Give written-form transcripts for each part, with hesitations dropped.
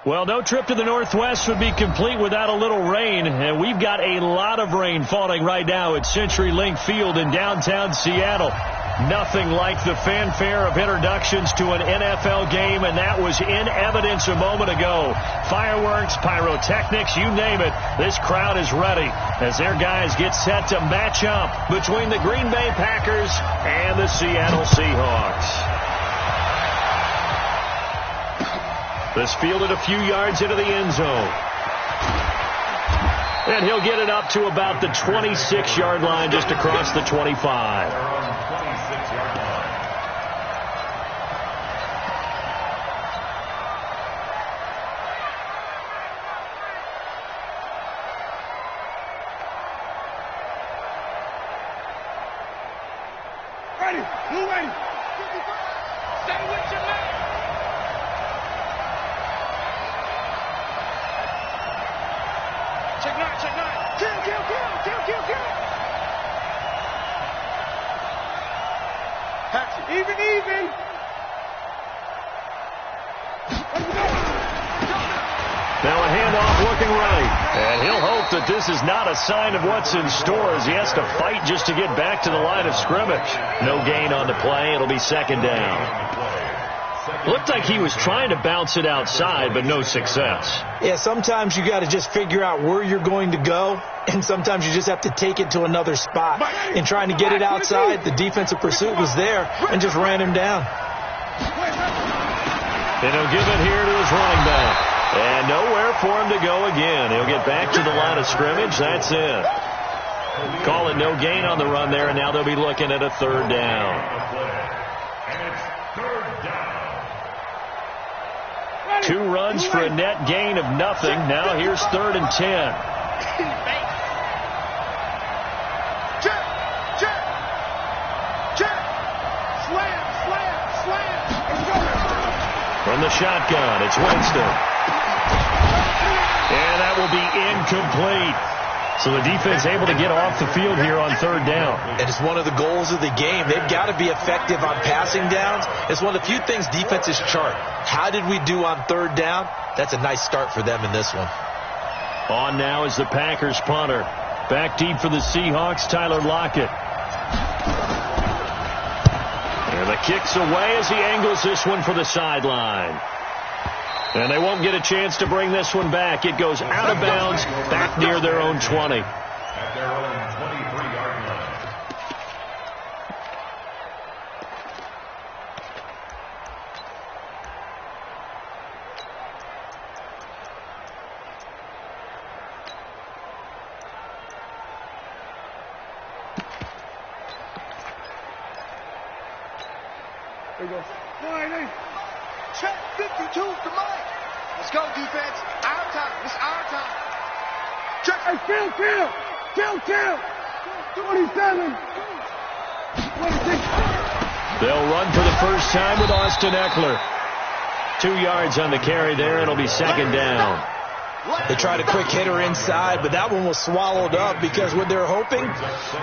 Well, no trip to the Northwest would be complete without a little rain, and we've got a lot of rain falling right now at CenturyLink Field in downtown Seattle. Nothing like the fanfare of introductions to an NFL game, and that was in evidence a moment ago. Fireworks, pyrotechnics, you name it, this crowd is ready as their guys get set to match up between the Green Bay Packers and the Seattle Seahawks. This fielded a few yards into the end zone. And he'll get it up to about the 26-yard line, just across the 25. Ready, move ready. Stay with your man. Check nine, check nine. Kill. Pass it. Even. Now a handoff looking right. And he'll hope that this is not a sign of what's in store as he has to fight just to get back to the line of scrimmage. No gain on the play. It'll be second down. Looked like he was trying to bounce it outside, but no success. Yeah, sometimes you got to just figure out where you're going to go, and sometimes you just have to take it to another spot. In trying to get it outside, the defensive pursuit was there and just ran him down. And he'll give it here to his running back. And nowhere for him to go again. He'll get back to the line of scrimmage. That's it. Call it no gain on the run there, and now they'll be looking at a third down. 2 runs for a net gain of nothing. Now here's 3rd and 10. Check. Slam. From the shotgun, it's Winston. And that will be incomplete. So the defense able to get off the field here on 3rd down. And it's one of the goals of the game. They've got to be effective on passing downs. It's one of the few things defenses chart. How did we do on 3rd down? That's a nice start for them in this one. On now is the Packers punter. Back deep for the Seahawks, Tyler Lockett. And the kick's away as he angles this one for the sideline. And they won't get a chance to bring this one back. It goes out of bounds, back near their own 20. At their own 23-yard line. There you go. Check 52 to Mike. Let's go, defense. Our time. It's our time. Check. Hey, kill. 27. 26. They'll run for the first time with Austin Eckler. 2 yards on the carry there. It'll be second down. They tried a quick hitter inside, but that one was swallowed up because what they're hoping,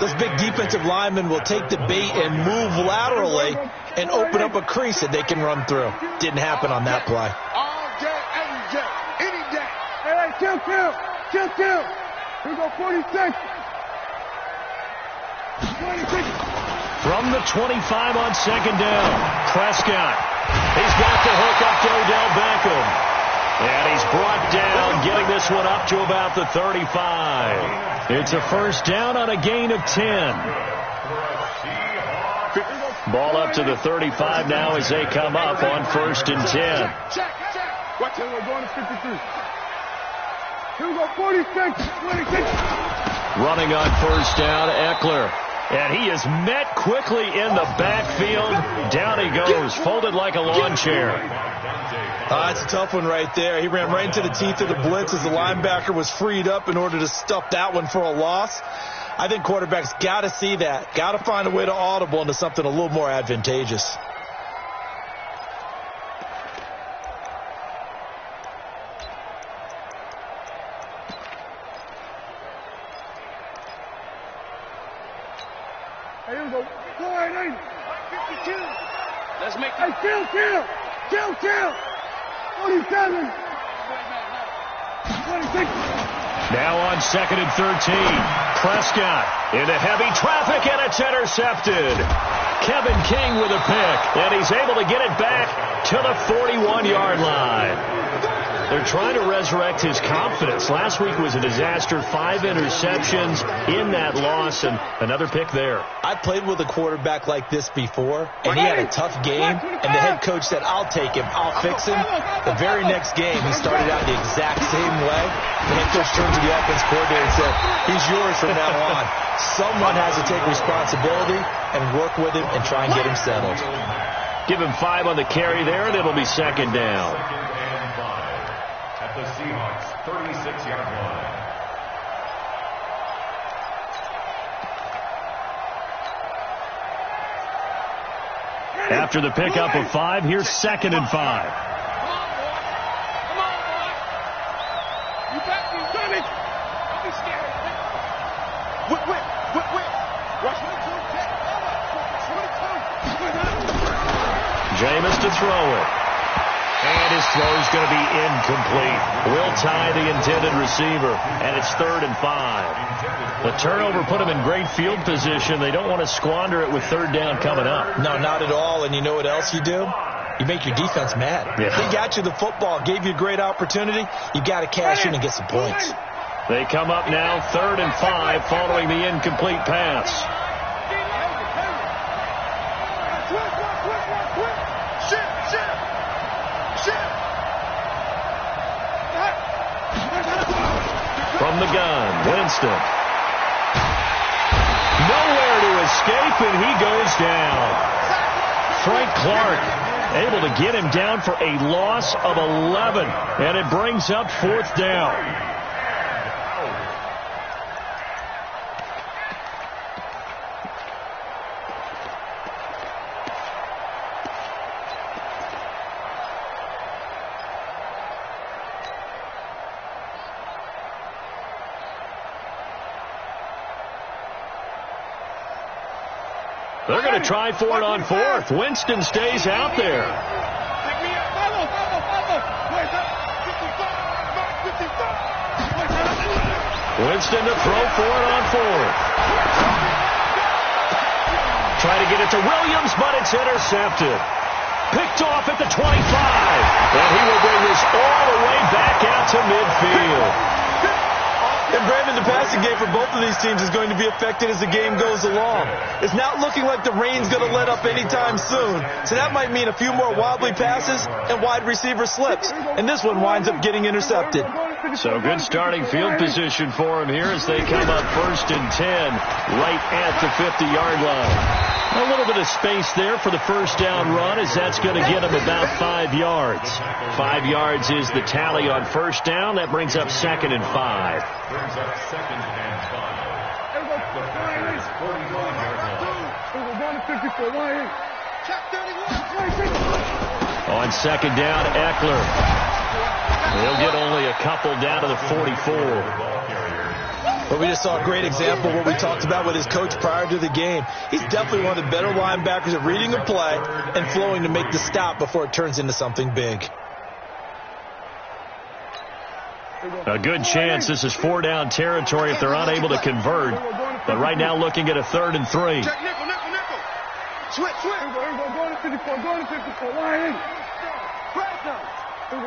those big defensive linemen will take the bait and move laterally and open up a crease that they can run through. Didn't happen on that play. All day, every day, any day. Hey, kill. Here we go, 46. 26. From the 25 on second down, Prescott. He's got the hook up to Odell Beckham. And he's brought down, getting this one up to about the 35. It's a first down on a gain of 10. Ball up to the 35 now as they come up on 1st and 10. Check. Watch it, we're going to 53. Here we go, 46, 26. Running on first down, Eckler. And he is met quickly in the backfield. Down he goes, folded like a lawn chair. That's a tough one right there. He ran right into the teeth of the blitz as the linebacker was freed up in order to stuff that one for a loss. I think quarterbacks got to see that. Got to find a way to audible into something a little more advantageous. Here we go. 4-8. 52. Let's make it. Hey, kill. 47. Now on 2nd and 13. Prescott into heavy traffic, and it's intercepted. Kevin King with a pick, and he's able to get it back to the 41-yard line. They're trying to resurrect his confidence. Last week was a disaster. 5 interceptions in that loss, and another pick there. I played with a quarterback like this before, and he had a tough game, and the head coach said, I'll take him, I'll fix him. The very next game, he started out the exact same way. The head coach turned to the offense coordinator and said, he's yours from now on. Someone has to take responsibility and work with him and try and get him settled. Give him 5 on the carry there, and it'll be 2nd down. At the Seahawks 36-yard line. After the pickup of 5, here's 2nd and 5. Come on, boy. You got me, Johnny. Don't be scared. Whip. Rush 22. Jameis to throw it. And his throw is going to be incomplete. Will tie the intended receiver, and it's 3rd and 5. The turnover put him in great field position. They don't want to squander it with 3rd down coming up. No, not at all. And you know what else you do? You make your defense mad. Yeah. They got you the football, gave you a great opportunity. You got to cash in and get some points. They come up now 3rd and 5 following the incomplete pass. From the gun, Winston. Nowhere to escape, and he goes down. Frank Clark able to get him down for a loss of 11, and it brings up 4th down. They're going to try for it on 4th. Winston stays out there. Winston to throw for it on 4th. Try to get it to Williams, but it's intercepted. Picked off at the 25. And he will bring this all the way back out to midfield. And Brandon, the passing game for both of these teams is going to be affected as the game goes along. It's not looking like the rain's going to let up anytime soon. So that might mean a few more wobbly passes and wide receiver slips. And this one winds up getting intercepted. So good starting field position for him here as they come up 1st and 10 right at the 50-yard line. A little bit of space there for the 1st down run as that's going to get him about 5 yards. 5 yards is the tally on 1st down. That brings up 2nd and 5. Brings up 2nd and 5. The Packers 41-yard line. On 2nd down, Eckler. He'll get only a couple down to the 44. But we just saw a great example of what we talked about with his coach prior to the game. He's definitely one of the better linebackers at reading a play and flowing to make the stop before it turns into something big. A good chance this is 4-down territory if they're unable to convert. But right now looking at a 3rd and 3. Check nickel. Switch. Go to 54. Line in. On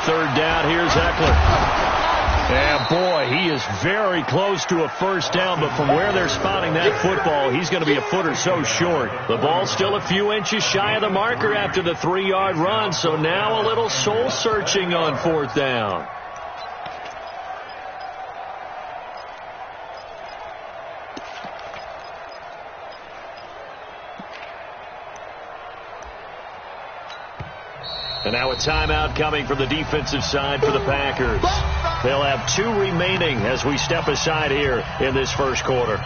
3rd down, here's Eckler. And boy, he is very close to a 1st down, but from where they're spotting that football, he's going to be a foot or so short. The ball's still a few inches shy of the marker after the 3-yard run, so now a little soul searching on 4th down. And now a timeout coming from the defensive side for the Packers. They'll have 2 remaining as we step aside here in this 1st quarter.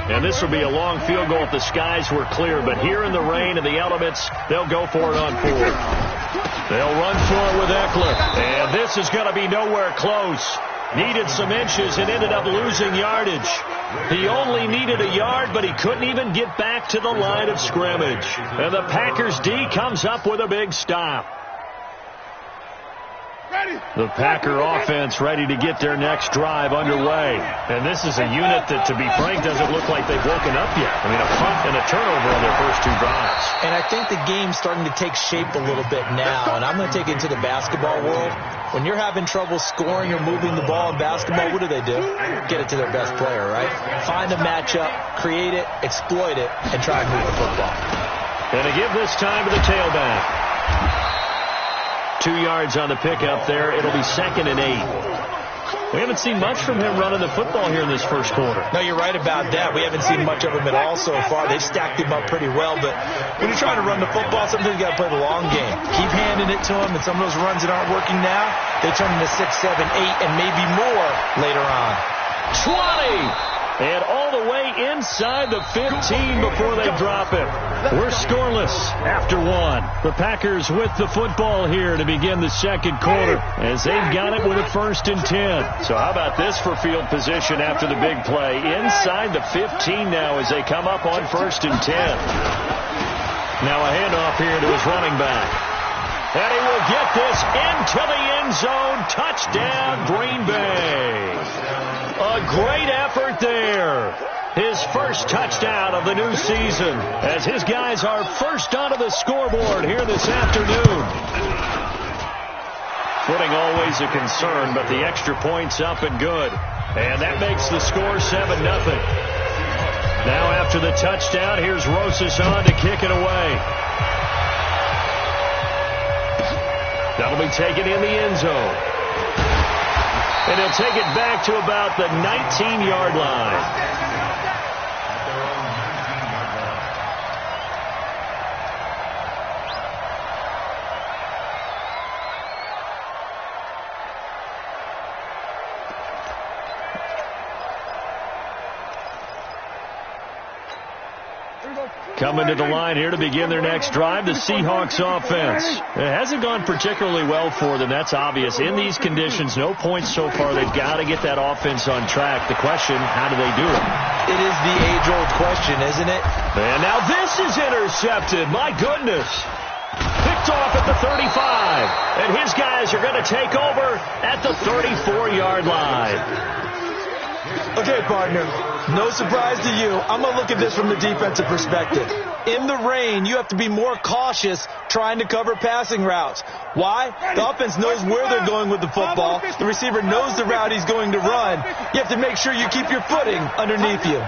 And And this will be a long field goal if the skies were clear. But here in the rain and the elements, they'll go for it on 4th. They'll run for it with Eckler. And this is going to be nowhere close. Needed some inches and ended up losing yardage. He only needed a yard, but he couldn't even get back to the line of scrimmage. And the Packers D comes up with a big stop. The Packer offense ready to get their next drive underway. And this is a unit that, to be frank, doesn't look like they've woken up yet. I mean, a punt and a turnover on their first 2 drives. And I think the game's starting to take shape a little bit now. And I'm going to take it to the basketball world. When you're having trouble scoring or moving the ball in basketball, what do? Get it to their best player, right? Find a matchup, create it, exploit it, and try and move the football. And to give this time to the tailback. 2 yards on the pickup there. It'll be 2nd and 8. We haven't seen much from him running the football here in this first quarter. No, you're right about that. We haven't seen much of him at all so far. They've stacked him up pretty well, but when you're trying to run the football, sometimes you got to play the long game. Keep handing it to him, and some of those runs that aren't working now, they turn into 6, 7, 8, and maybe more later on. 20! And all the way inside the 15 before they drop it. We're scoreless after 1. The Packers with the football here to begin the second quarter as they've got it with a 1st and 10. So how about this for field position after the big play? Inside the 15 now as they come up on 1st and 10. Now a handoff here to his running back. And he will get this into the end zone. Touchdown, Green Bay. A great effort there. His first touchdown of the new season as his guys are first onto the scoreboard here this afternoon. Footing always a concern, but the extra point's up and good. And that makes the score 7-0. Now after the touchdown, here's Rosas on to kick it away. That'll be taken in the end zone. And he'll take it back to about the 19-yard line. Coming to the line here to begin their next drive, the Seahawks offense. It hasn't gone particularly well for them, that's obvious. In these conditions, no points so far. They've got to get that offense on track. The question, how do they do it? It is the age-old question, isn't it? And now this is intercepted. My goodness. Picked off at the 35. And his guys are going to take over at the 34-yard line. Okay, partner, no surprise to you. I'm going to look at this from the defensive perspective. In the rain, you have to be more cautious trying to cover passing routes. Why? The offense knows where they're going with the football. The receiver knows the route he's going to run. You have to make sure you keep your footing underneath you.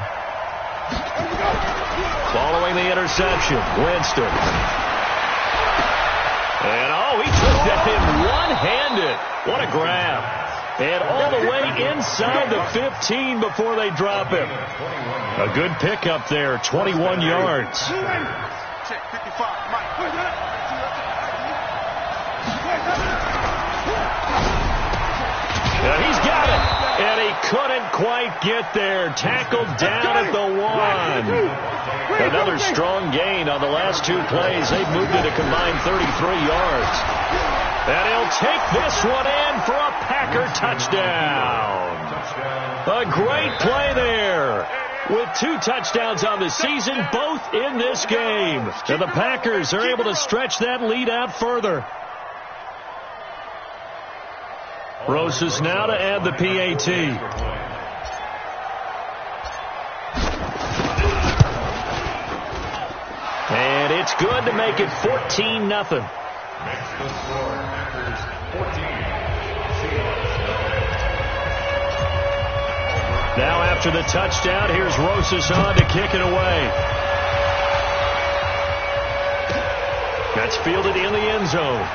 Following the interception, Winston. And, he took that in one-handed. What a grab. And all the way inside the 15 before they drop him. A good pickup there, 21 yards. And he's got it. And he couldn't quite get there. Tackled down at the 1. Another strong gain on the last 2 plays. They've moved it a combined 33 yards. And he'll take this one in for a Packer touchdown. A great play there. With 2 touchdowns on the season, both in this game. And the Packers are able to stretch that lead out further. Rosas now to add the PAT. And it's good to make it 14-0. Makes the score Packers 14. Now after the touchdown, here's Rosas on to kick it away. That's fielded in the end zone.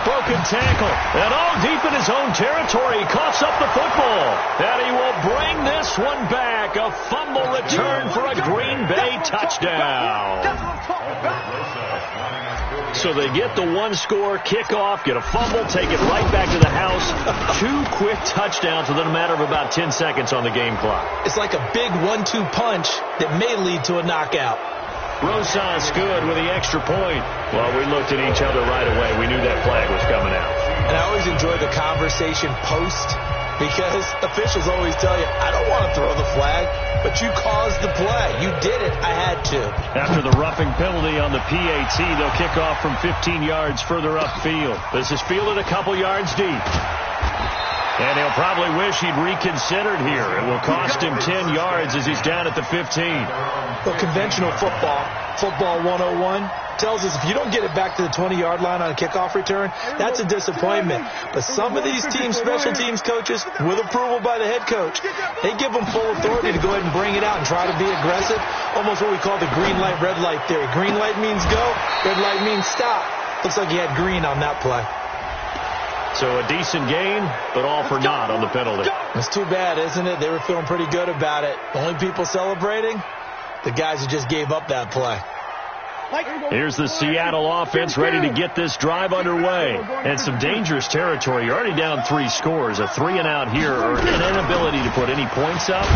Broken tackle, and all deep in his own territory. He coughs up the football, and he will bring this one back. A fumble return for a Green Bay touchdown. so they get the one-score kickoff, get a fumble, take it right back to the house. 2 quick touchdowns within a matter of about 10 seconds on the game clock. It's like a big 1-2 punch that may lead to a knockout. Rosas good with the extra point. Well, we looked at each other right away. We knew that flag was coming out. And I always enjoy the conversation post, because officials always tell you, I don't want to throw the flag, but you caused the play. You did it. I had to. After the roughing penalty on the PAT, they'll kick off from 15 yards further upfield. This is fielded a couple yards deep. And he'll probably wish he'd reconsidered here. It will cost him 10 yards as he's down at the 15. Well, conventional football 101, tells us if you don't get it back to the 20-yard line on a kickoff return, that's a disappointment. But some of these teams, special teams coaches, with approval by the head coach, they give them full authority to go ahead and bring it out and try to be aggressive. Almost what we call the green light, red light theory. Green light means go, red light means stop. Looks like he had green on that play. So a decent gain, but all for naught on the penalty. It's too bad, isn't it? They were feeling pretty good about it. Only people celebrating, the guys who just gave up that play. Here's the Seattle offense ready to get this drive underway. And some dangerous territory. You're already down 3 scores. A 3-and-out here, or an inability to put any points up.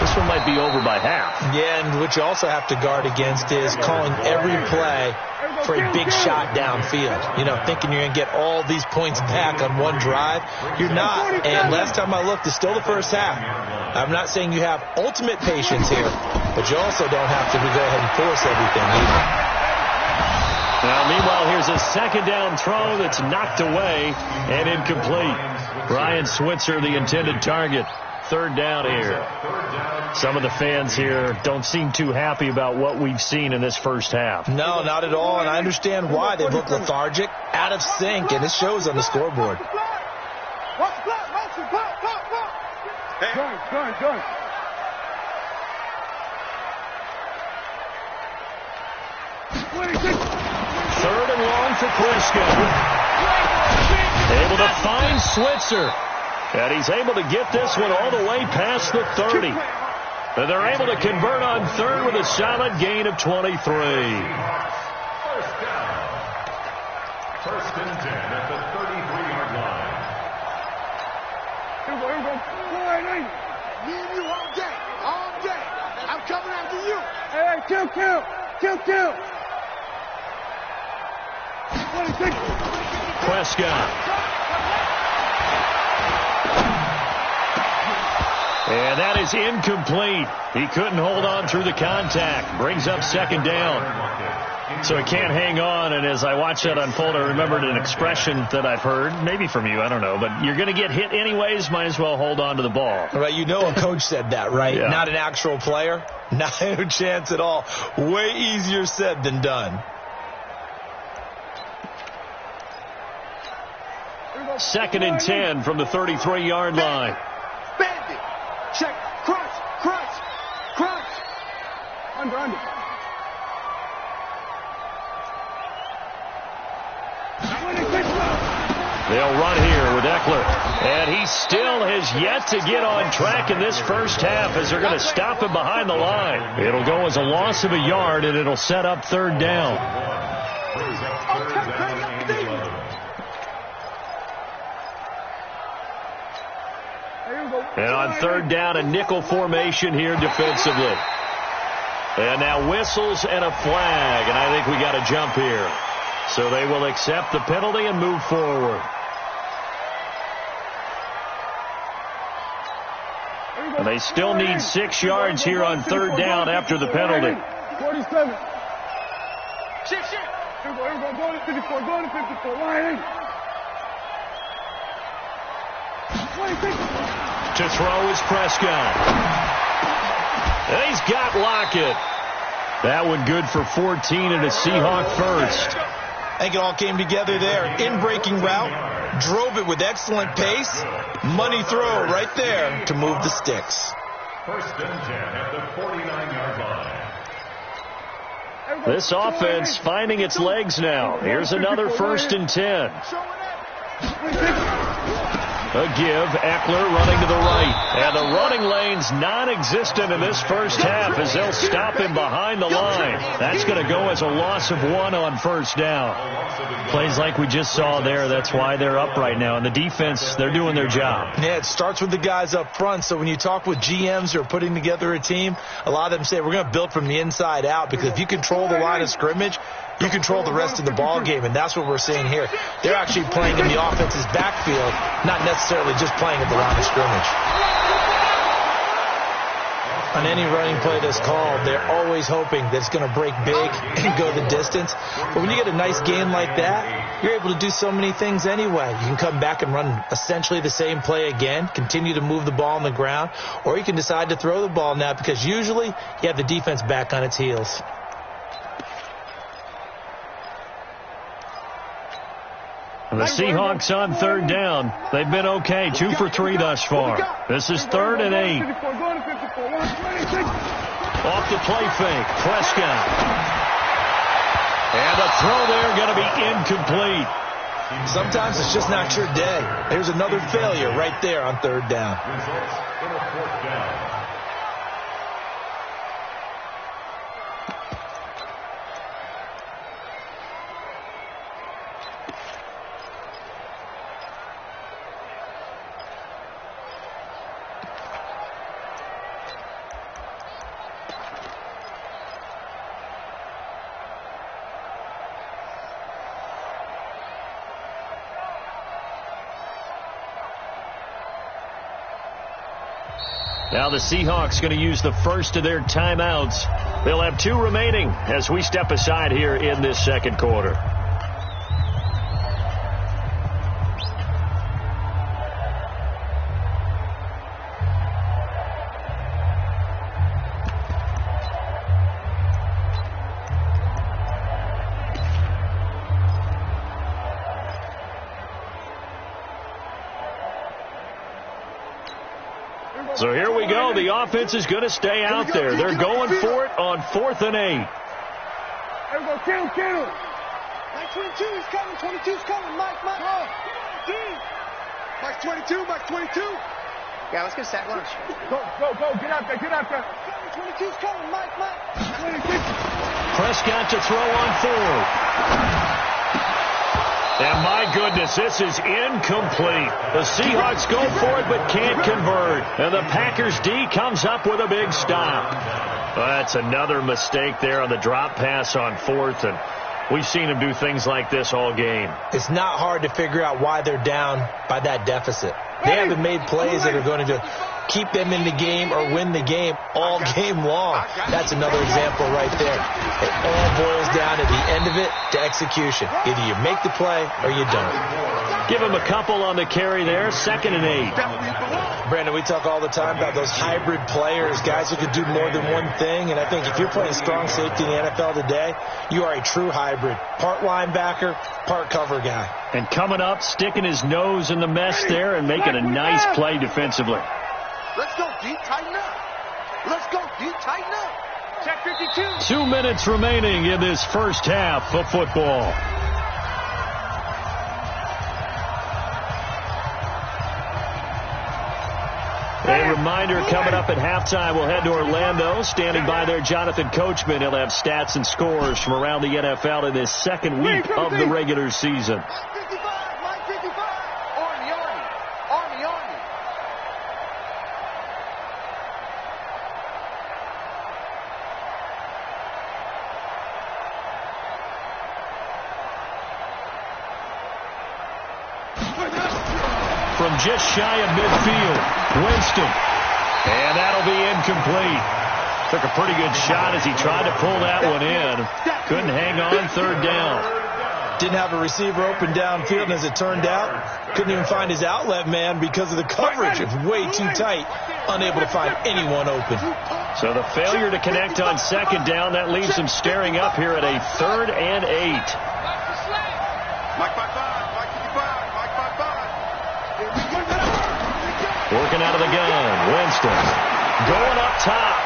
This one might be over by half. Yeah, and what you also have to guard against is calling every play for a big shot downfield. You know, thinking you're going to get all these points back on one drive. You're not. And last time I looked, it's still the first half. I'm not saying you have ultimate patience here, but you also don't have to go ahead and force everything either. Now, meanwhile, here's a second down throw that's knocked away and incomplete. Ryan Switzer, the intended target. Third down here. Some of the fans here don't seem too happy about what we've seen in this first half. No, not at all, and I understand why. They look lethargic, out of sync, and it shows on the scoreboard. Go. Third and long for Prescott. Able to find Switzer. And he's able to get this one all the way past the 30. And they're able to convert on third with a solid gain of 23. First down. First and 10 at the 33-yard line. Here we go. Me and you all day. All day. I'm coming after you. Hey, kill. Prescott. And that is incomplete. He couldn't hold on through the contact. Brings up second down. So he can't hang on. And as I watched that unfold, I remembered an expression that I've heard, maybe from you, I don't know. But you're going to get hit anyways, might as well hold on to the ball. Right, you know a coach said that, right? Yeah. Not an actual player. Not a chance at all. Way easier said than done. Second and 10 from the 33-yard line. Bandit. Check. Crunch. Under. They'll run here with Eckler. And he still has yet to get on track in this first half as they're going to stop him behind the line. It'll go as a loss of a yard, and it'll set up third down. And on third down, a nickel formation here defensively. And now whistles and a flag, and I think we got a jump here. So they will accept the penalty and move forward. And they still need 6 yards here on third down after the penalty. 47. Shit. Here we go. Go to 54. Go to 54. Line 26. To throw is Prescott. And he's got Lockett. That one good for 14 and a Seahawk first. I think it all came together there. In-breaking route. Drove it with excellent pace. Money throw right there to move the sticks. First and 10 at the 49-yard line. This offense finding its legs now. Here's another first and 10. A give. Eckler running to the right. And the running lane's non-existent in this first half as they'll stop him behind the line. That's going to go as a loss of 1 on first down. Plays like we just saw there. That's why they're up right now. And the defense, they're doing their job. Yeah, it starts with the guys up front. So when you talk with GMs who are putting together a team, a lot of them say we're going to build from the inside out, because if you control the line of scrimmage, you control the rest of the ball game, and that's what we're seeing here. They're actually playing in the offense's backfield, not necessarily just playing at the line of scrimmage. On any running play that's called, they're always hoping that it's going to break big and go the distance. But when you get a nice game like that, you're able to do so many things anyway. You can come back and run essentially the same play again, continue to move the ball on the ground, or you can decide to throw the ball now, because usually you have the defense back on its heels. The Seahawks on third down. They've been okay, 2 for 3 thus far. This is 3rd and 8. Off the play fake, Prescott. And the throw there going to be incomplete. Sometimes it's just not your day. There's another failure right there on 3rd down. Results in a 4th down. Now the Seahawks going to use the first of their timeouts. They'll have 2 remaining as we step aside here in this second quarter. So here we go. The offense is going to stay out there. They're going for it on 4th and 8. There we go. Kittle. Mike 22 is coming. 22 is coming. Mike. Mike 22. Mike 22. Yeah, let's get a sack lunch. Go. Get out there. 22 is coming. Mike. 26. Prescott to throw on 4th. And my goodness, this is incomplete. The Seahawks go for it but can't convert. And the Packers D comes up with a big stop. That's another mistake there on the drop pass on 4th. And we've seen them do things like this all game. It's not hard to figure out why they're down by that deficit. They haven't made plays that are going to keep them in the game or win the game all game long. That's another example right there. It all boils down at the end of it to execution. Either you make the play or you don't. Give him a couple on the carry there. 2nd and 8. Brandon, we talk all the time about those hybrid players, guys who can do more than one thing. And I think if you're playing strong safety in the NFL today, you are a true hybrid. Part linebacker, part cover guy. And coming up, sticking his nose in the mess there and making a nice play defensively. Let's go deep, tighten up. Check 52. 2 minutes remaining in this first half of football. A reminder coming up at halftime, we'll head to Orlando. Standing by there, Jonathan Coachman. He'll have stats and scores from around the NFL in this second week of the regular season. Mike 55. Army. From just shy of midfield, Winston. And that'll be incomplete. Took a pretty good shot as he tried to pull that one in. Couldn't hang on 3rd down. Didn't have a receiver open downfield, and as it turned out, couldn't even find his outlet man because of the coverage. It was way too tight, unable to find anyone open. So the failure to connect on 2nd down, that leaves him staring up here at a 3rd and 8. Mike 55. Working out of the gun, Winston going up top.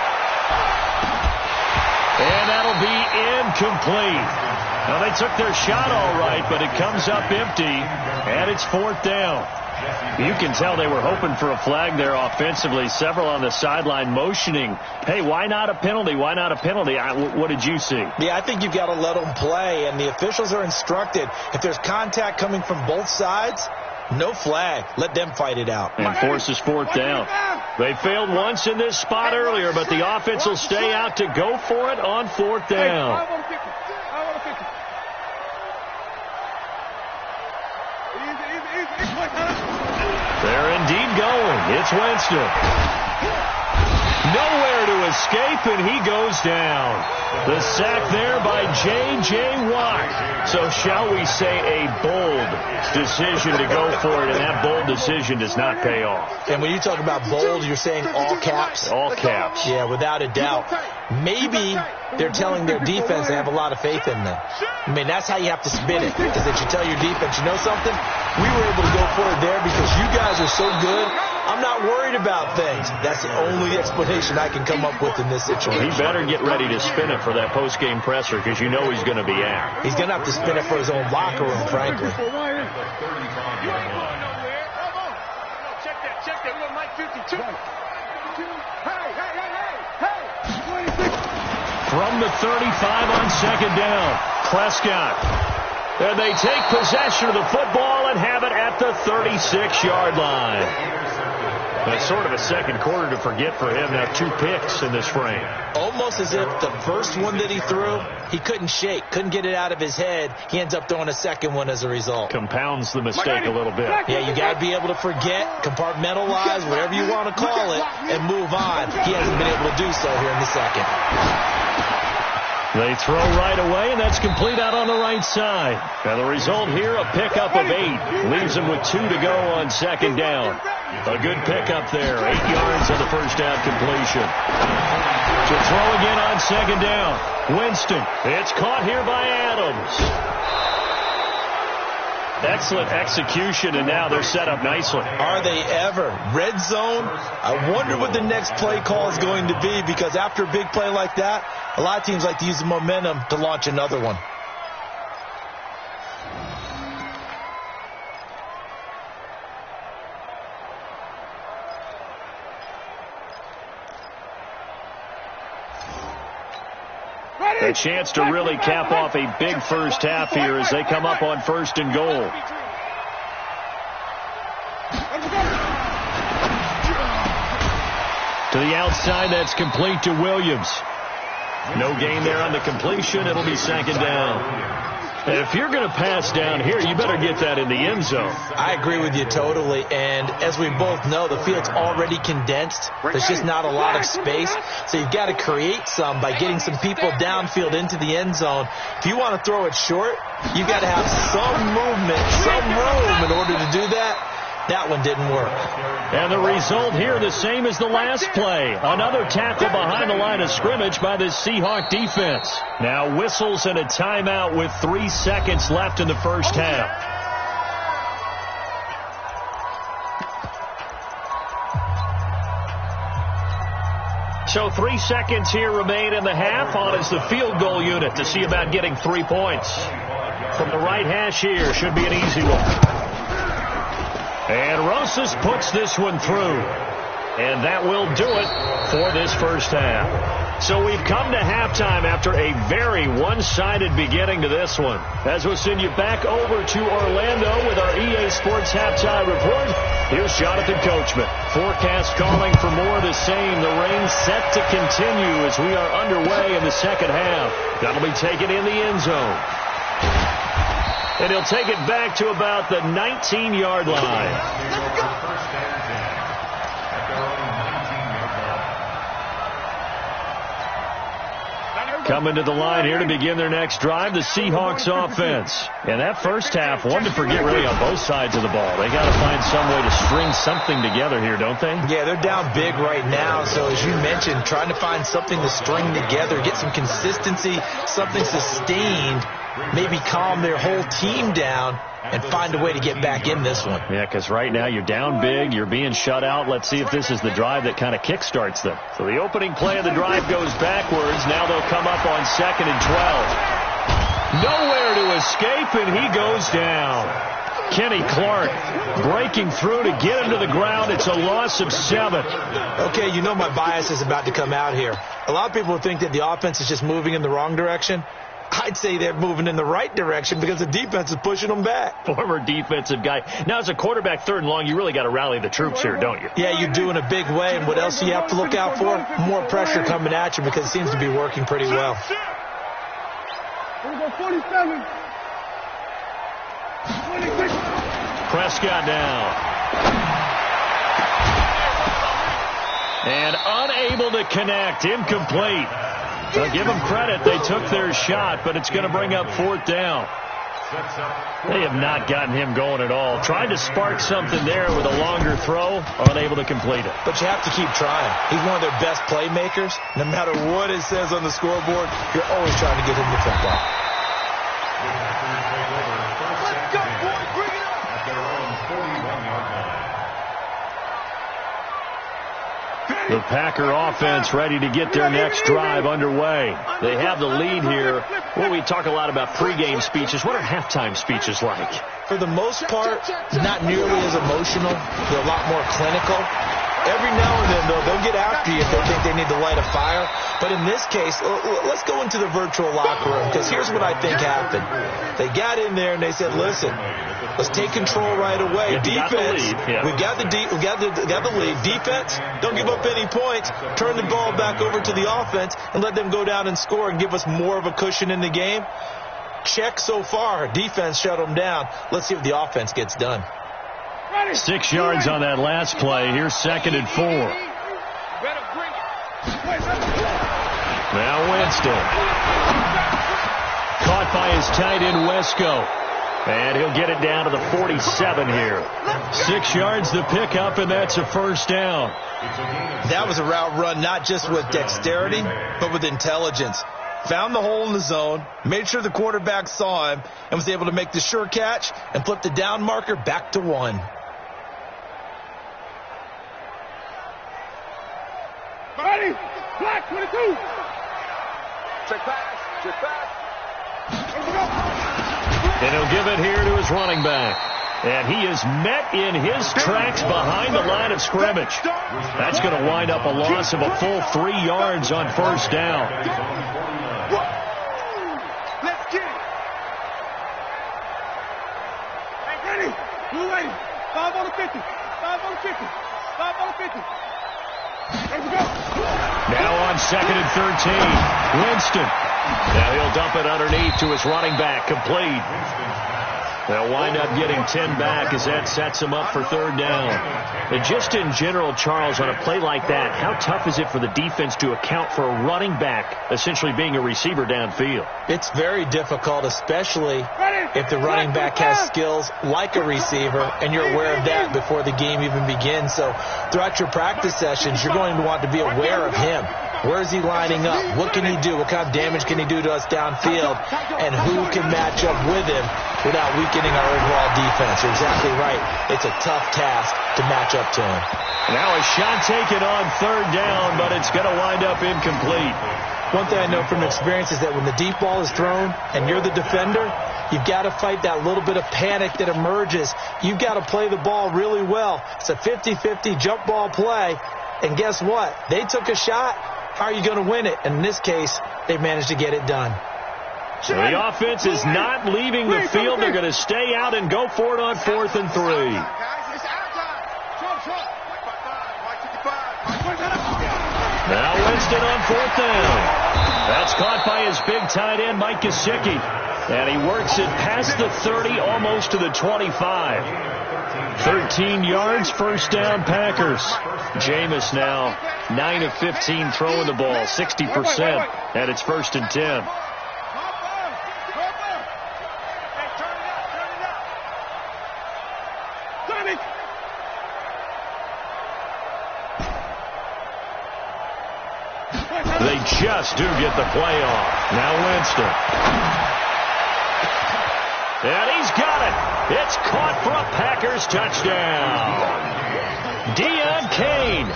And that'll be incomplete. Now, they took their shot all right, but it comes up empty, and it's 4th down. You can tell they were hoping for a flag there offensively. Several on the sideline motioning, hey, why not a penalty? Why not a penalty? What did you see? Yeah, I think you've got to let them play, and the officials are instructed. If there's contact coming from both sides, no flag. Let them fight it out. And forces fourth down. They failed once in this spot earlier, but the offense will stay out to go for it on fourth down. They're indeed going. It's Winston. Nowhere to escape, and he goes down. The sack there by J.J. Watt. So shall we say a bold decision to go for it, and that bold decision does not pay off. And when you talk about bold, you're saying all caps? All caps. Yeah, without a doubt. Maybe they're telling their defense they have a lot of faith in them. I mean, that's how you have to spin it, because if you tell your defense, you know something? We were able to go for it there because you guys are so good. I'm not worried about things. That's the only explanation I can come up with in this situation. He better get ready to spin it for that post-game presser because you know he's going to be out. He's going to have to spin it for his own locker room, frankly. Check that. Little Mike 52. From the 35 on second down, Prescott. And they take possession of the football and have it at the 36-yard line. That's sort of a second quarter to forget for him. Now 2 picks in this frame. Almost as if the first one that he threw, he couldn't shake, couldn't get it out of his head. He ends up throwing a second one as a result. Compounds the mistake a little bit. Yeah, you got to be able to forget, compartmentalize, whatever you want to call it, and move on. He hasn't been able to do so here in the second. They throw right away, and that's complete out on the right side. Now the result here, a pickup of 8. Leaves them with 2 to go on second down. A good pickup there. 8 yards on the first down completion. To throw again on second down. Winston. It's caught here by Adams. Excellent execution, and now they're set up nicely. Are they ever? Red zone? I wonder what the next play call is going to be, because after a big play like that, a lot of teams like to use the momentum to launch another one. A chance to really cap off a big first half here as they come up on first and goal. To the outside, that's complete to Williams. No gain there on the completion. It'll be second down. And if you're going to pass down here, you better get that in the end zone. I agree with you totally. And as we both know, the field's already condensed. There's just not a lot of space. So you've got to create some by getting some people downfield into the end zone. If you want to throw it short, you've got to have some movement, some room in order to do that. That one didn't work. And the result here, the same as the last play. Another tackle behind the line of scrimmage by the Seahawk defense. Now whistles and a timeout with 3 seconds left in the first half. So 3 seconds here remain in the half. On is the field goal unit to see about getting 3 points. From the right hash here, should be an easy one. And Rosas puts this one through. And that will do it for this first half. So we've come to halftime after a very one-sided beginning to this one. As we'll send you back over to Orlando with our EA Sports Halftime Report, here's Jonathan Coachman. Forecast calling for more of the same. The rain set to continue as we are underway in the second half. That'll be taken in the end zone. And he'll take it back to about the 19-yard line. Coming to the line here to begin their next drive, the Seahawks offense. And that first half, one to forget really on both sides of the ball. They got to find some way to string something together here, don't they? Yeah, they're down big right now. So as you mentioned, trying to find something to string together, get some consistency, something sustained, maybe calm their whole team down and find a way to get back in this one. Yeah, because right now you're down big, you're being shut out. Let's see if this is the drive that kind of kickstarts them. So the opening play of the drive goes backwards. Now they'll come up on 2nd and 12. Nowhere to escape, and he goes down. Kenny Clark breaking through to get him to the ground. It's a loss of 7. Okay, you know my bias is about to come out here. A lot of people think that the offense is just moving in the wrong direction. I'd say they're moving in the right direction because the defense is pushing them back. Former defensive guy. Now, as a quarterback, 3rd and long, you really got to rally the troops here, don't you? Yeah, you do in a big way. And what else do you have to look out for? More pressure coming at you because it seems to be working pretty well. Here we go, 47. 26. Prescott now. And unable to connect. Incomplete. I'll give them credit. They took their shot, but it's going to bring up 4th down. They have not gotten him going at all. Tried to spark something there with a longer throw, unable to complete it. But you have to keep trying. He's one of their best playmakers. No matter what it says on the scoreboard, you're always trying to get him the football. Let's go, boys. Bring it up. At their own 41-yard line. The Packer offense ready to get their next drive underway. They have the lead here. Well, we talk a lot about pregame speeches. What are halftime speeches like? For the most part, not nearly as emotional. They're a lot more clinical. Every now and then, though, they'll get after you if they think they need to light a fire. But in this case, let's go into the virtual locker room, because here's what I think happened. They got in there and they said, listen, let's take control right away. Defense, we've got the lead. Defense, don't give up any points. Turn the ball back over to the offense and let them go down and score and give us more of a cushion in the game. Check so far. Defense shut them down. Let's see if the offense gets done. 6 yards on that last play. Here's 2nd and 4. Now Winston. Caught by his tight end, Wesco. And he'll get it down to the 47 here. 6 yards the pickup, and that's a 1st down. That was a route run not just with dexterity, but with intelligence. Found the hole in the zone, made sure the quarterback saw him, and was able to make the sure catch and flip the down marker back to 1. Ready? Black 22. Check pass. Check pass. And he'll give it here to his running back. And he is met in his tracks behind the line of scrimmage. That's going to wind up a loss of a full 3 yards on 1st down. Let's get it. Hey, ready? Blue lady. 5 on the 50. 5 on the 50. 5 on the 50. There we go. Now on 2nd and 13. Winston. Now he'll dump it underneath to his running back. Complete. They'll wind up getting 10 back as that sets him up for 3rd down. And just in general, Charles, on a play like that, how tough is it for the defense to account for a running back essentially being a receiver downfield? It's very difficult, especially if the running back has skills like a receiver, and you're aware of that before the game even begins. So throughout your practice sessions, you're going to want to be aware of him. Where is he lining up? What can he do? What kind of damage can he do to us downfield? And who can match up with him without weakening our overall defense? You're exactly right. It's a tough task to match up to him. Now a shot taken on 3rd down, but it's going to wind up incomplete. One thing I know from experience is that when the deep ball is thrown and you're the defender, you've got to fight that little bit of panic that emerges. You've got to play the ball really well. It's a 50-50 jump ball play. And guess what? They took a shot. How are you going to win it? And in this case, they managed to get it done. So the offense is not leaving the field. They're going to stay out and go for it on 4th and 3. Now Winston on 4th down. That's caught by his big tight end, Mike Gesicki. And he works it past the 30, almost to the 25. 13 yards, 1st down, Packers. Jameis now 9 of 15 throwing the ball, 60%, and it's 1st and 10. They just do get the play off. Now Winston. And he's got it. It's caught for a Packers touchdown. Deion Kane,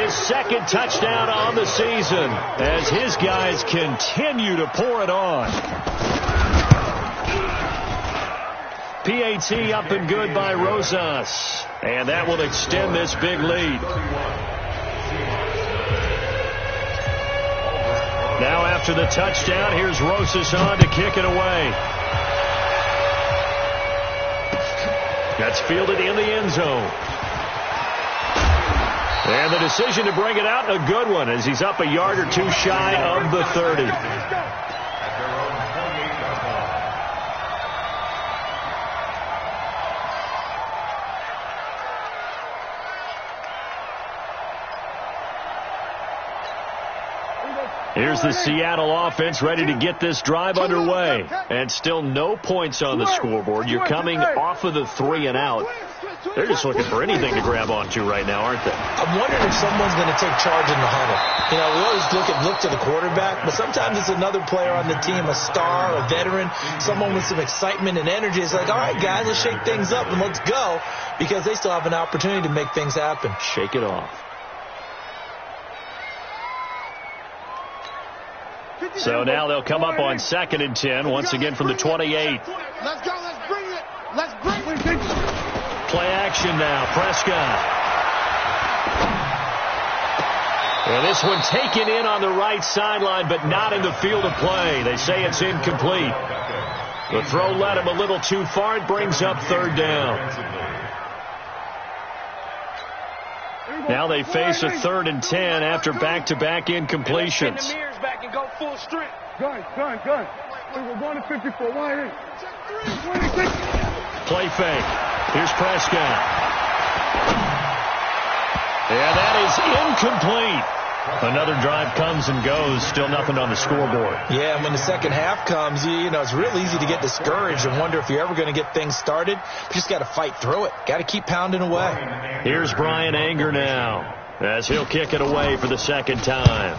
his 2nd touchdown on the season as his guys continue to pour it on. PAT up and good by Rosas. And that will extend this big lead. Now after the touchdown, here's Rosas on to kick it away. That's fielded in the end zone. And the decision to bring it out, a good one, as he's up a yard or two shy of the 30. Here's the Seattle offense ready to get this drive underway. And still no points on the scoreboard. You're coming off of the 3 and out. They're just looking for anything to grab onto right now, aren't they? I'm wondering if someone's going to take charge in the huddle. You know, we always look to the quarterback, but sometimes it's another player on the team, a star, a veteran, someone with some excitement and energy. It's like, all right, guys, let's shake things up and let's go, because they still have an opportunity to make things happen. Shake it off. So now they'll come up on 2nd and 10, once again from the 28. Let's go, let's bring it. Let's bring it. Play action now, Prescott. And this one taken in on the right sideline, but not in the field of play. They say it's incomplete. The throw led him a little too far. It brings up 3rd down. Now they face a 3rd and 10 after back-to-back incompletions. Go full strength. Gun. We're going to 54. Play fake. Here's Prescott. And that is incomplete. Another drive comes and goes. Still nothing on the scoreboard. Yeah, and when the second half comes, you know, it's real easy to get discouraged and wonder if you're ever going to get things started. You just got to fight through it. Got to keep pounding away. Here's Brian Anger now, as he'll kick it away for the 2nd time.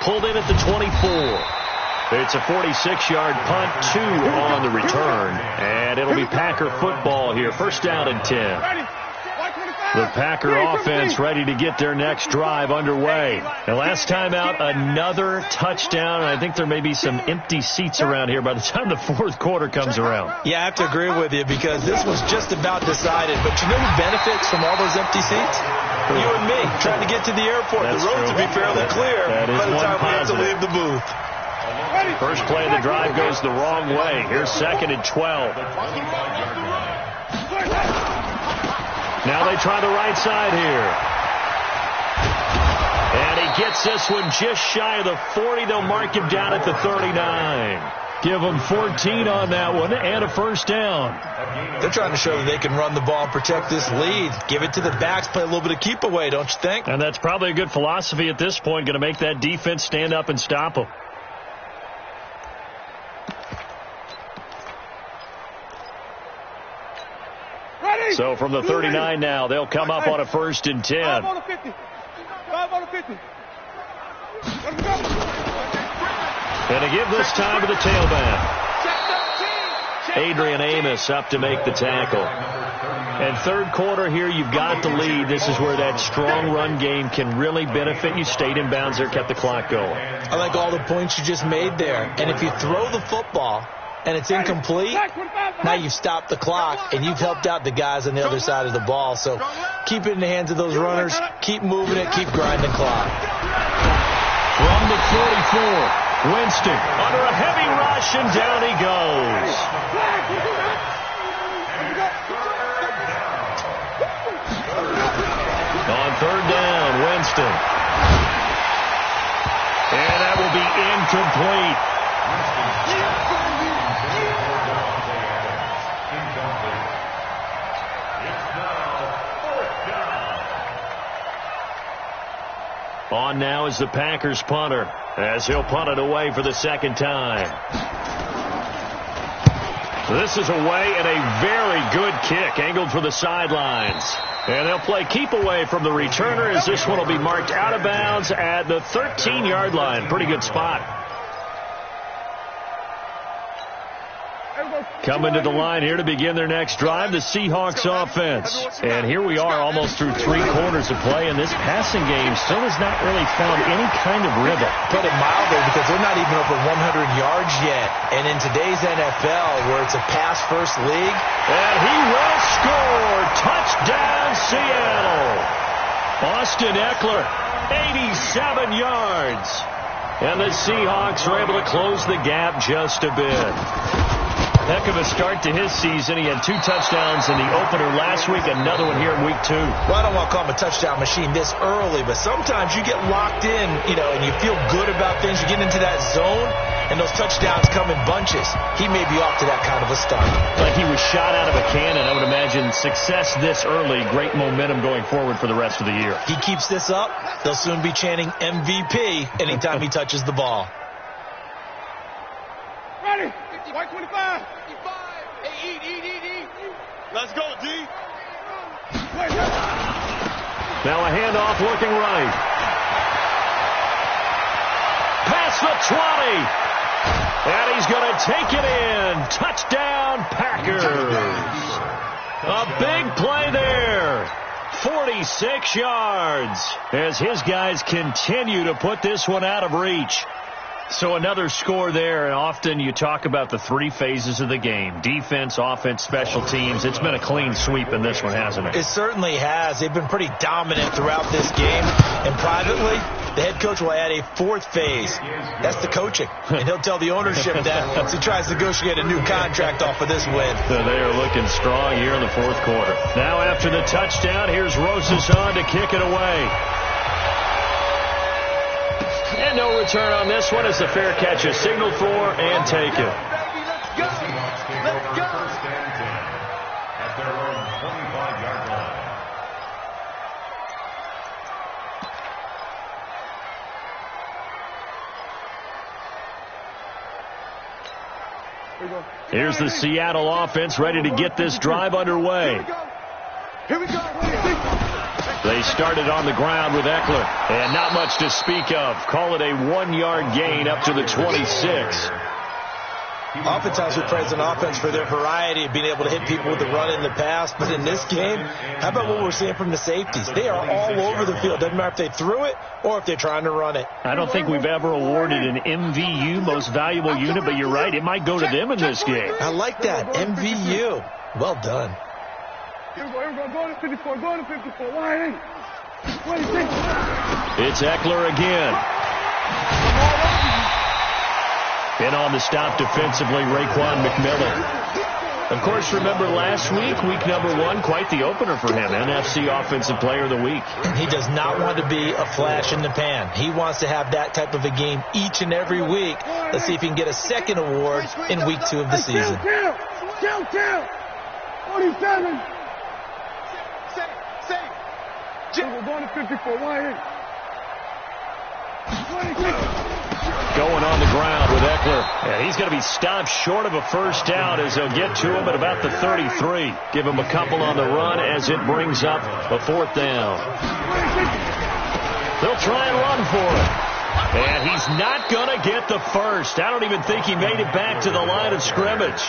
Pulled in at the 24. It's a 46-yard punt, 2 on the return. And it'll be Packer football here. 1st down and 10. The Packer offense ready to get their next drive underway. And last time out, another touchdown. I think there may be some empty seats around here by the time the 4th quarter comes around. Yeah, I have to agree with you, because this was just about decided. But you know who benefits from all those empty seats? You and me, trying to get to the airport. That's the roads true. will be fairly clear by the time we have to leave the booth. First play of the drive goes the wrong way. Here's 2nd and 12. Now they try the right side here. And he gets this one just shy of the 40. They'll mark him down at the 39. Give them 14 on that one and a 1st down. They're trying to show that they can run the ball and protect this lead. Give it to the backs, play a little bit of keep away, don't you think? And that's probably a good philosophy at this point, going to make that defense stand up and stop them. So from the 39 now, they'll come up on a 1st and 10. 5 on the 50. 5 on the 50. Let's go. And to give this time to the tailback. Adrian Amos up to make the tackle. And 3rd quarter here, you've got the lead. This is where that strong run game can really benefit you. Stayed in bounds there, kept the clock going. I like all the points you just made there. And if you throw the football and it's incomplete, now you've stopped the clock and you've helped out the guys on the other side of the ball. So keep it in the hands of those runners. Keep moving it. Keep grinding clock. From the 44, Winston under a heavy rush, and down he goes. On 3rd down, Winston. And that will be incomplete. On now is the Packers punter, as he'll punt it away for the 2nd time. This is away, and a very good kick, angled for the sidelines. And they'll play keep away from the returner, as this one will be marked out of bounds at the 13-yard line. Pretty good spot. Coming to the line here to begin their next drive, the Seahawks offense. And here we are almost through 3 quarters of play, and this passing game still has not really found any kind of rhythm. Put it mildly, because because they're not even over 100 yards yet. And in today's NFL, where it's a pass-first league. And he will score. Touchdown, Seattle. Austin Eckler, 87 yards. And the Seahawks are able to close the gap just a bit. Heck of a start to his season. He had 2 touchdowns in the opener last week, another one here in week 2. Well, I don't want to call him a touchdown machine this early, but sometimes you get locked in, and you feel good about things. You get into that zone, and those touchdowns come in bunches. He may be off to that kind of a start. Like he was shot out of a cannon. I would imagine success this early, great momentum going forward for the rest of the year. He keeps this up, they'll soon be chanting MVP anytime he touches the ball. Ready? 125. 55. Hey, eat. Let's go, D. Now a handoff looking right. Past the 20. And he's going to take it in. Touchdown, Packers. A big play there. 46 yards as his guys continue to put this one out of reach. So another score there, and often you talk about the 3 phases of the game. Defense, offense, special teams. It's been a clean sweep in this one, hasn't it? It certainly has. They've been pretty dominant throughout this game. And privately, the head coach will add a 4th phase. That's the coaching. And he'll tell the ownership that as he tries to negotiate a new contract off of this win. So they are looking strong here in the 4th quarter. Now after the touchdown, here's Rosas on to kick it away. And no return on this one as the fair catch is signaled for and taken. The Seahawks take over first and 10 at their own 25-yard line. Here's the Seattle offense ready to get this drive underway. Here we go. They started on the ground with Eckler, and not much to speak of. Call it a 1-yard gain up to the 26. Oftentimes we praise an offense for their variety of being able to hit people with the run in the pass, but in this game, how about what we're seeing from the safeties? They are all over the field. Doesn't matter if they threw it or if they're trying to run it. I don't think we've ever awarded an MVU, most valuable unit, but you're right, it might go to them in this game. I like that, MVU. Well done. Here we go. Going to 54. Going to 54. Why? 26. It's Eckler again. And on the stop defensively, Raekwon McMillan. Of course, remember last week, week number 1, quite the opener for him. NFC Offensive Player of the Week. And he does not want to be a flash in the pan. He wants to have that type of a game each and every week. Let's see if he can get a second award in week 2 of the season. Count. 47. We're going to 54. Why? Going on the ground with Eckler. And he's going to be stopped short of a first down as they'll get to him at about the 33. Give him a couple on the run as it brings up a 4th down. They'll try and run for it. And he's not going to get the first. I don't even think he made it back to the line of scrimmage.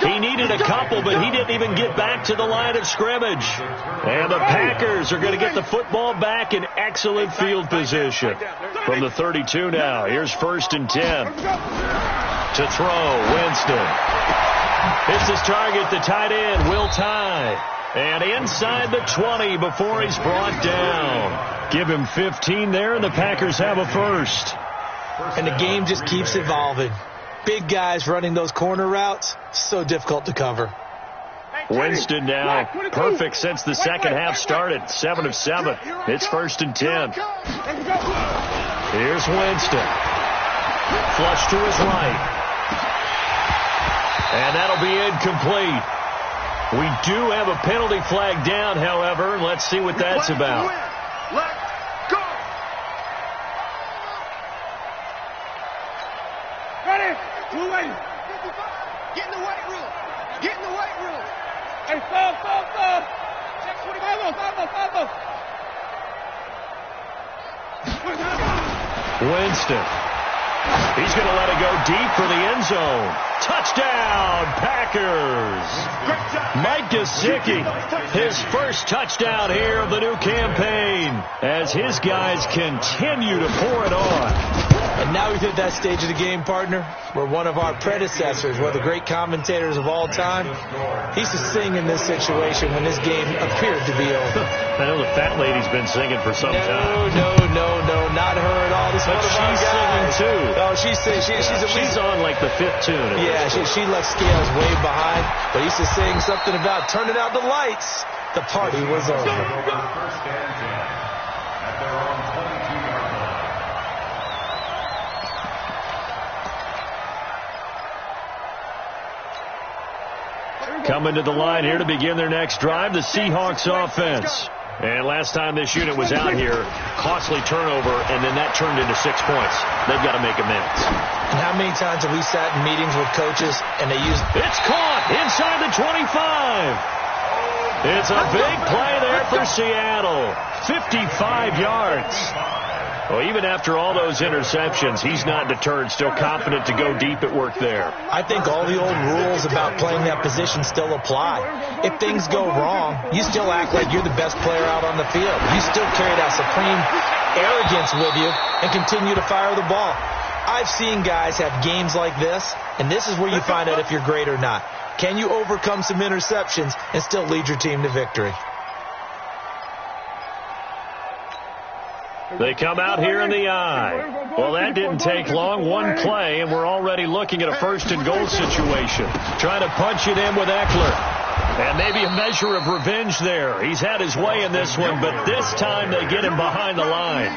He needed a couple, but he didn't even get back to the line of scrimmage. And the Packers are going to get the football back in excellent field position. From the 32 now, here's 1st and 10. To throw, Winston. Hits his target, the tight end, Will Tye. And inside the 20 before he's brought down. Give him 15 there, and the Packers have a first. And the game just keeps evolving. Big guys running those corner routes, so difficult to cover. Winston now, perfect since the second half started. 7 of 7. It's 1st and 10. Here's Winston. Flush to his right. And that'll be incomplete. We do have a penalty flag down, however. Let's see what that's about. Let's go. Ready? We're waiting. Get in the weight room. Get in the weight room. Hey, stop. Check 25. Winston He's going to let it go deep for the end zone. Touchdown, Packers. Mike Gesicki, his first touchdown here of the new campaign as his guys continue to pour it on. And now we've hit that stage of the game, partner, where one of our predecessors, one of the great commentators of all time, he used to sing in this situation when this game appeared to be over. I know the fat lady's been singing for some time. No, not her at all. This but she's singing too. Oh, she's on like the fifth tune. Yeah, she left Scales way behind, but he used to sing something about turning out the lights. The party was over. First and 10 at their own 22-yard line. Coming to the line here to begin their next drive, the Seahawks offense. And last time this unit was out here, costly turnover, and then that turned into 6 points. They've got to make amends. And how many times have we sat in meetings with coaches and they use... It's caught inside the 25. It's a big play there for Seattle. 55 yards. Well, even after all those interceptions, he's not deterred, still confident to go deep at work there. I think all the old rules about playing that position still apply. If things go wrong, you still act like you're the best player out on the field. You still carry that supreme arrogance with you and continue to fire the ball. I've seen guys have games like this, and this is where you find out if you're great or not. Can you overcome some interceptions and still lead your team to victory? They come out here in the eye. Well, that didn't take long. One play, and we're already looking at a first-and-goal situation. Trying to punch it in with Eckler. And maybe a measure of revenge there. He's had his way in this one, but this time they get him behind the line.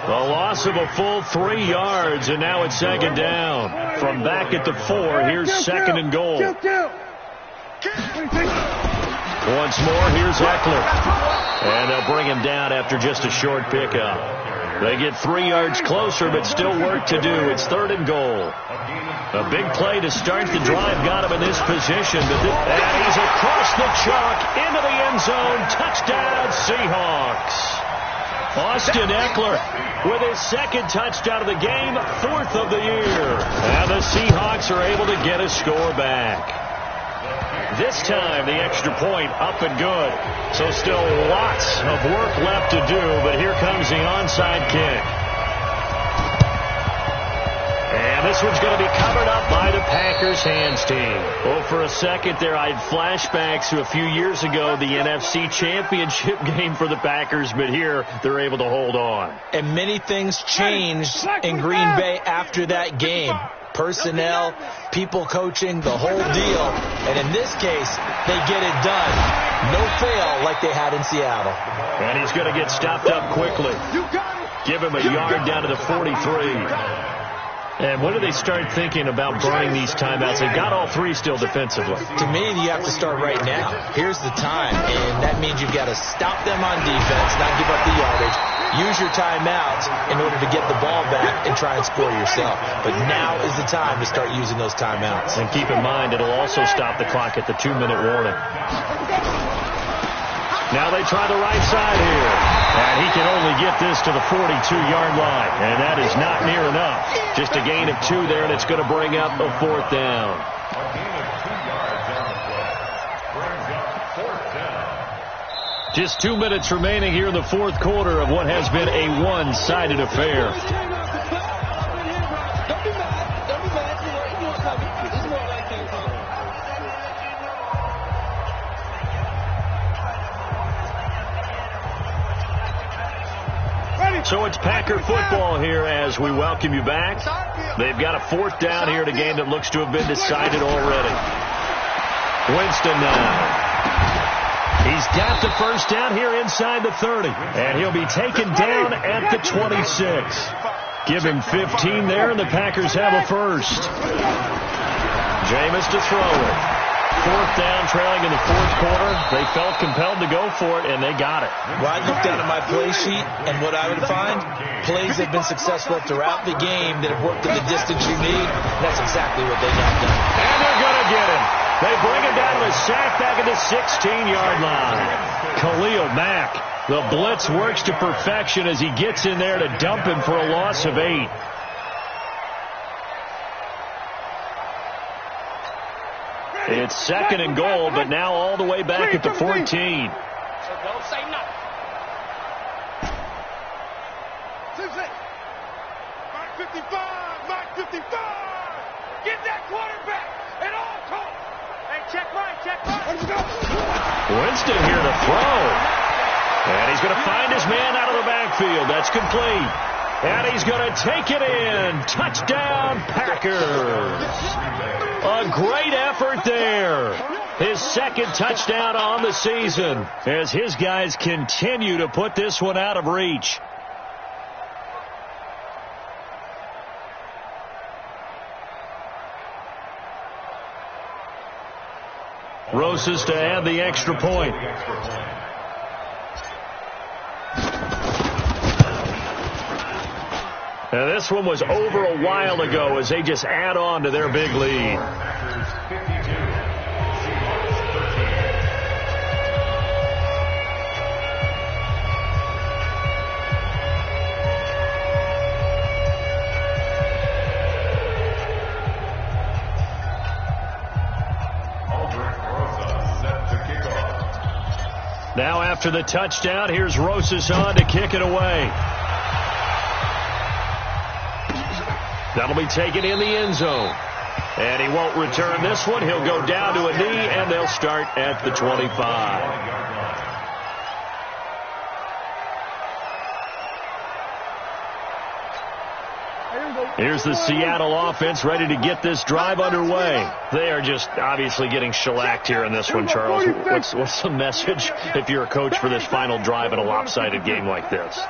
A loss of a full 3 yards, and now it's second down. From back at the 4, here's second and goal. Once more, here's Eckler. And they'll bring him down after just a short pickup. They get 3 yards closer, but still work to do. It's third and goal. A big play to start the drive got him in this position. And he's across the chalk into the end zone. Touchdown, Seahawks. Austin Eckler with his second touchdown of the game, fourth of the year. And the Seahawks are able to get a score back. This time, the extra point up and good. So still lots of work left to do, but here comes the onside kick. And this one's going to be covered up by the Packers hands team. Well, for a second there, I had flashbacks to a few years ago, the NFC Championship game for the Packers, but here they're able to hold on. And many things changed in Green Bay after that game. Personnel, people coaching, the whole deal. And in this case, they get it done. No fail like they had in Seattle. And he's going to get stopped up quickly. Give him a yard down to the 43. And when do they start thinking about burning these timeouts? They've got all three still defensively. To me, you have to start right now. Here's the time, and that means you've got to stop them on defense, not give up the yardage. Use your timeouts in order to get the ball back and try and score yourself. But now is the time to start using those timeouts. And keep in mind, it'll also stop the clock at the 2-minute warning. Now they try the right side here. And he can only get this to the 42-yard line. And that is not near enough. Just a gain of 2 there, and it's going to bring up a fourth down. A gain of 2 yards on the play. Brings up fourth down. Just 2 minutes remaining here in the fourth quarter of what has been a one-sided affair. So it's Packer football here as we welcome you back. They've got a fourth down here in a game that looks to have been decided already. Winston now. He's got the first down here inside the 30. And he'll be taken down at the 26. Give him 15 there, and the Packers have a first. Jameis to throw it. Fourth down, trailing in the fourth quarter. They felt compelled to go for it, and they got it. Well, I looked down at my play sheet, and what I would find, plays have been successful throughout the game that have worked in the distance you need. That's exactly what they got done. And they're going to get him. They bring him down to the sack back at the 16-yard line. Khalil Mack, the blitz works to perfection as he gets in there to dump him for a loss of 8. It's second and goal, but now all the way back at the 14. Don't say nothing. Mark 55, Mark 55. Get that quarterback at all costs. Hey, check right. Let's go. Winston here to throw. And he's going to find his man out of the backfield. That's complete. And he's going to take it in. Touchdown, Packers. A great effort there. His second touchdown on the season as his guys continue to put this one out of reach. Rosas to add the extra point. Now this one was over a while ago as they just add on to their big lead. Now after the touchdown, here's Rosas on to kick it away. That'll be taken in the end zone. And he won't return this one. He'll go down to a knee, and they'll start at the 25. Here's the Seattle offense ready to get this drive underway. They are just obviously getting shellacked here in this one, Charles. What's the message if you're a coach for this final drive in a lopsided game like this?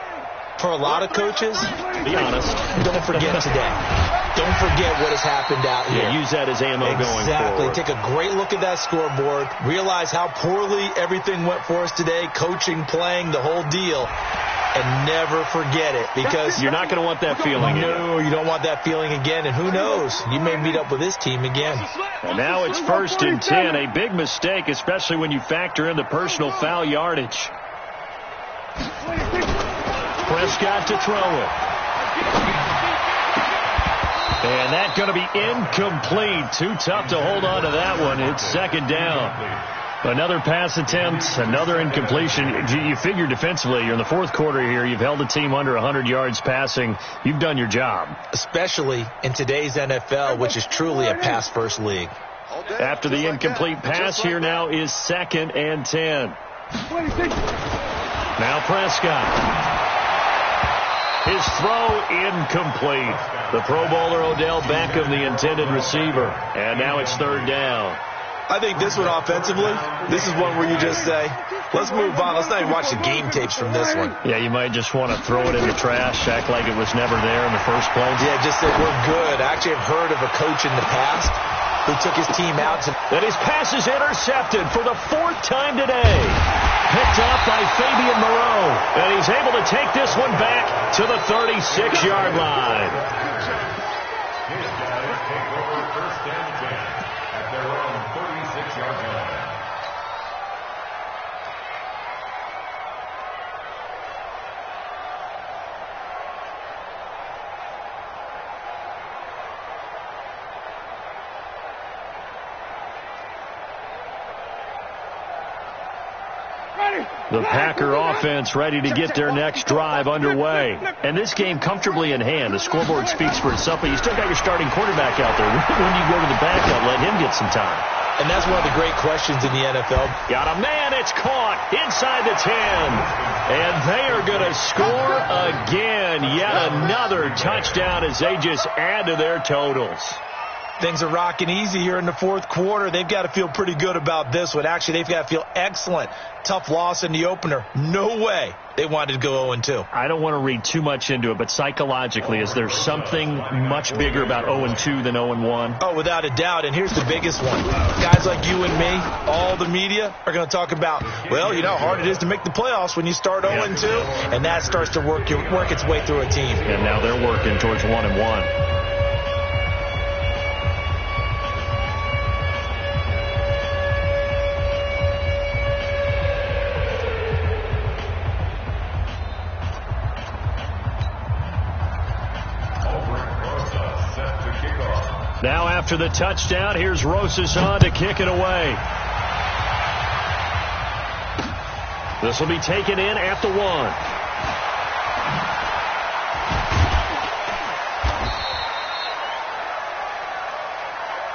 For a lot of coaches, be honest, don't forget today. Don't forget what has happened out here. Yeah, use that as ammo going forward. Exactly. Take a great look at that scoreboard. Realize how poorly everything went for us today, coaching, playing, the whole deal. And never forget it, because you're not going to want that feeling. No, you don't want that feeling again. And who knows? You may meet up with this team again. And now it's 1st and 10. A big mistake, especially when you factor in the personal foul yardage. Prescott to throw it. And that's going to be incomplete. Too tough to hold on to that one. It's second down. Another pass attempt, another incompletion. You figure defensively, you're in the fourth quarter here. You've held the team under 100 yards passing. You've done your job. Especially in today's NFL, which is truly a pass-first league. After the incomplete pass, here now is 2nd and 10. Now Prescott. His throw incomplete. The Pro Bowler Odell Beckham, the intended receiver. And now it's 3rd down. I think this one offensively, this is one where you just say, let's move on. Let's not even watch the game tapes from this one. Yeah, you might just want to throw it in the trash, act like it was never there in the first place. Yeah, just say we're good. I actually have heard of a coach in the past who took his team out. And his pass is intercepted for the 4th time today. Picked up by Fabian Moreau. And he's able to take this one back to the 36-yard line. His guys take over 1st and 10 at their own 36-yard line. The Packer offense ready to get their next drive underway. And this game comfortably in hand. The scoreboard speaks for itself, but you still got your starting quarterback out there. When you go to the backup, let him get some time. And that's one of the great questions in the NFL. Got a man, it's caught inside the 10. And they are going to score again. Yet another touchdown as they just add to their totals. Things are rocking easy here in the fourth quarter. They've got to feel pretty good about this one. Actually, they've got to feel excellent. Tough loss in the opener. No way they wanted to go 0-2. I don't want to read too much into it, but psychologically, is there something much bigger about 0-2 than 0-1? Oh, without a doubt. And here's the biggest one. Guys like you and me, all the media, are going to talk about, well, you know how hard it is to make the playoffs when you start 0-2. And that starts to work its way through a team. And now they're working towards 1-1. Set to kick off. Now after the touchdown, here's Rosas on to kick it away. This will be taken in at the 1.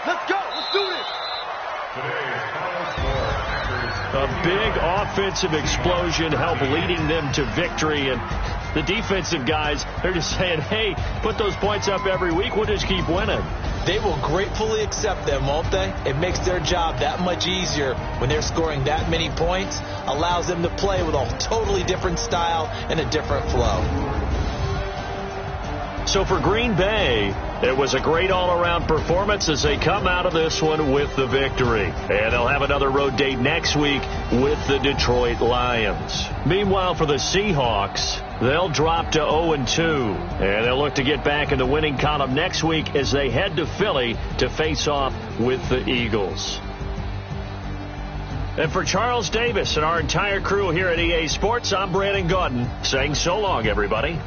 Let's go. Let's do this. Today's final score, Packers. A big offensive explosion helped leading them to victory. And the defensive guys, they're just saying, hey, put those points up every week. We'll just keep winning. They will gratefully accept them, won't they? It makes their job that much easier when they're scoring that many points. Allows them to play with a totally different style and a different flow. So for Green Bay, it was a great all-around performance as they come out of this one with the victory. And they'll have another road date next week with the Detroit Lions. Meanwhile, for the Seahawks, they'll drop to 0-2. And they'll look to get back in the winning column next week as they head to Philly to face off with the Eagles. And for Charles Davis and our entire crew here at EA Sports, I'm Brandon Gaudin saying so long, everybody.